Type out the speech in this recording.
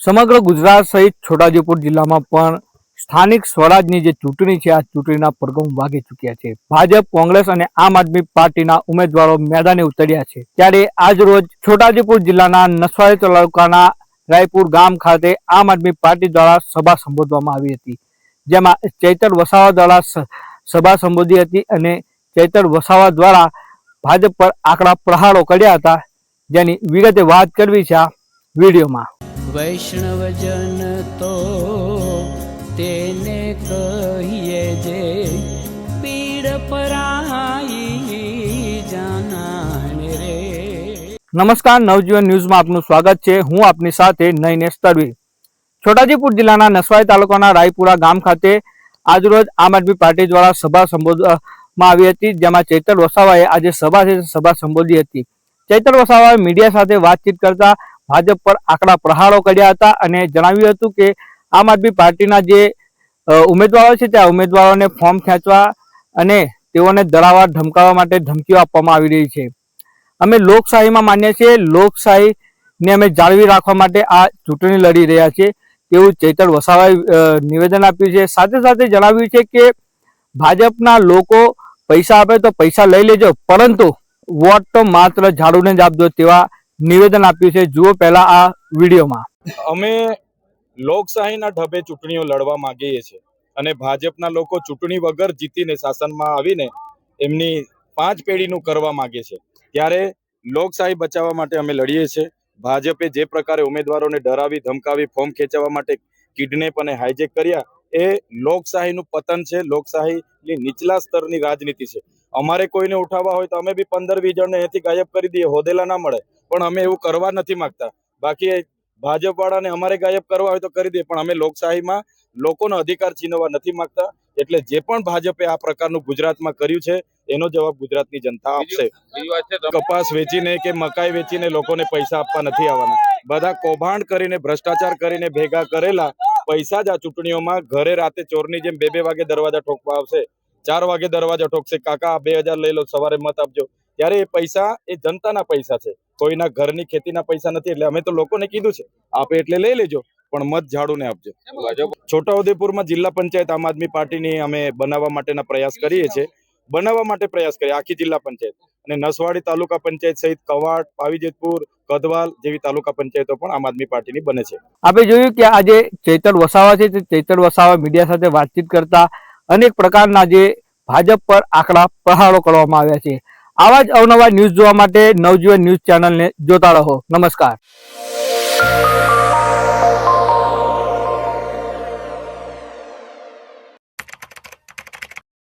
સમગ્ર ગુજરાત સહિત છોટાઉદેપુર જિલ્લામાં પણ સ્થાનિક સ્વરાજની જે ચૂંટણી છે આ ચૂંટણીના પડઘમ વાગી ચૂક્યા છે। ભાજપ, કોંગ્રેસ અને આમ આદમી પાર્ટીના ઉમેદવારો મેદાને ઉતર્યા છે। ત્યારે આજ રોજ છોટાઉદેપુર જિલ્લાના નસવાડી તાલુકાના રાયપુર ગામ ખાતે આમ આદમી પાર્ટી દ્વારા સભા સંબોધવામાં આવી હતી, જેમાં ચૈતર વસાવા દ્વારા સભા સંબોધી હતી અને ચૈતર વસાવા દ્વારા ભાજપ પર આકરા પ્રહારો કર્યા હતા, જેની વિગતે વાત કરવી છે આ વિડીયોમાં। વૈષ્ણવજન તો તેને કહીએ જે પીડ પરાઈ જાનાને રે। નમસ્કાર, નવજીવન ન્યૂઝમાં આપનું સ્વાગત છે। હું આપની સાથે નૈનેશ તડવી। છોટાઉદેપુર જિલ્લાના નસવાડી તાલુકાના રાયપુરા ગામ ખાતે આજરોજ આમ આદમી પાર્ટી દ્વારા સભા સંબોધવામાં આવી હતી, જેમાં ચૈતર વસાવાએ આજે સભા સંબોધી હતી। ચૈતર વસાવાએ મીડિયા સાથે વાતચીત કરતા ભાજપ પર આકરા પ્રહારો કર્યા હતા અને જણાવ્યું હતું કે આમ આદમી પાર્ટીના જે ઉમેદવારો છે તે ઉમેદવારોને ફોર્મ ખેંચવા અને તેઓને ડરાવવા ધમકાવવા માટે ધમકીઓ આપવામાં આવી રહી છે। અમે લોકશાહીમાં માનીએ છીએ, લોકશાહીને અમે જાળવી રાખવા માટે આ ચૂંટણી લડી રહ્યા છીએ તેવું ચૈતર વસાવાએ નિવેદન આપ્યું છે। સાથે સાથે જણાવ્યું છે કે ભાજપના લોકો પૈસા આપે તો પૈસા લઈ લેજો, પરંતુ વોટ તો માત્ર ઝાડુને જ આપજો તેવા નિવેદન આપ્યું છે। જુઓ પહેલા આ વિડીયોમાં। અમે લોકશાહીના ઢબે ચૂંટણીઓ લડવા માંગીએ છીએ અને ભાજપના લોકો ચૂંટણી વગર જીતીને શાસનમાં આવીને એમની 5 પેઢીનું કરવા માંગે છે, ત્યારે લોકશાહી બચાવવા માટે અમે લડીએ છીએ। ભાજપે જે પ્રકારે ઉમેદવારોને ડરાવી ધમકાવી ફોર્મ ખેંચવા માટે કિડનેપ અને હાઈજેક કર્યા એ લોકશાહીનું પતન છે, લોકશાહીની નીચલા સ્તરની રાજનીતિ છે। અમારે કોઈને ઉઠાવવા હોય તો અમે બી 15-20 જણને અહીંથી ગાયબ કરી દઈએ, હોદેલા ના મળે, પણ અમે એવું કરવા નથી માંગતા। બાકી ભાજપ વાળાને અમારે ગાયબ કરવા હોય તો કરી દે, પણ અમે લોકશાહીમાં લોકોનો અધિકાર છીનવવા નથી માંગતા। એટલે જે પણ ભાજપે આ પ્રકારનું ગુજરાતમાં કર્યું છે એનો જવાબ ગુજરાતની જનતા આપશે। કપાસ વેચીને કે મકાઈ વેચીને લોકોને પૈસા આપવા નથી આવવાના, બધા કૌભાંડ કરીને ભ્રષ્ટાચાર કરીને ભેગા કરેલા પૈસા જ આ ચૂંટણીઓમાં ઘરે રાતે ચોરની જેમ 2-2 વાગે દરવાજા ઠોકવા આવશે, 4 વાગે દરવાજા ઠોકશે, કાકા 2000 લઈ લો, સવારે મત આપજો। ત્યારે એ પૈસા એ જનતાના પૈસા છે, કોઈના ઘરની ખેતીના પૈસા નથી। એટલે અમે તો લોકોને કીધું છે આપે એટલે લઈ લેજો, પણ મત ઝાડુને આપજો। છોટાઉદેપુરમાં જિલ્લા પંચાયત આમ આદમી પાર્ટીની અમે બનાવવા માટેના પ્રયાસ કરીએ છીએ, આખી જિલ્લા પંચાયત અને નસવાડી તાલુકા પંચાયત સહિત કવાડ, પાવીજેતપુર, કદવાલ જેવી તાલુકા પંચાયતો પણ આમ આદમી પાર્ટીની બને છે। આપણે જોયું કે આજે ચૈતર વસાવા છે તે ચૈતર વસાવા મીડિયા સાથે વાતચીત કરતા અનેક પ્રકારના જે ભાજપ પર આકરા પ્રહારો કરવામાં આવ્યા છે। આવા જ અવનવા ન્યૂઝ જોવા માટે નવજીવન ન્યૂઝ ચેનલને જોતા રહો। નમસ્કાર।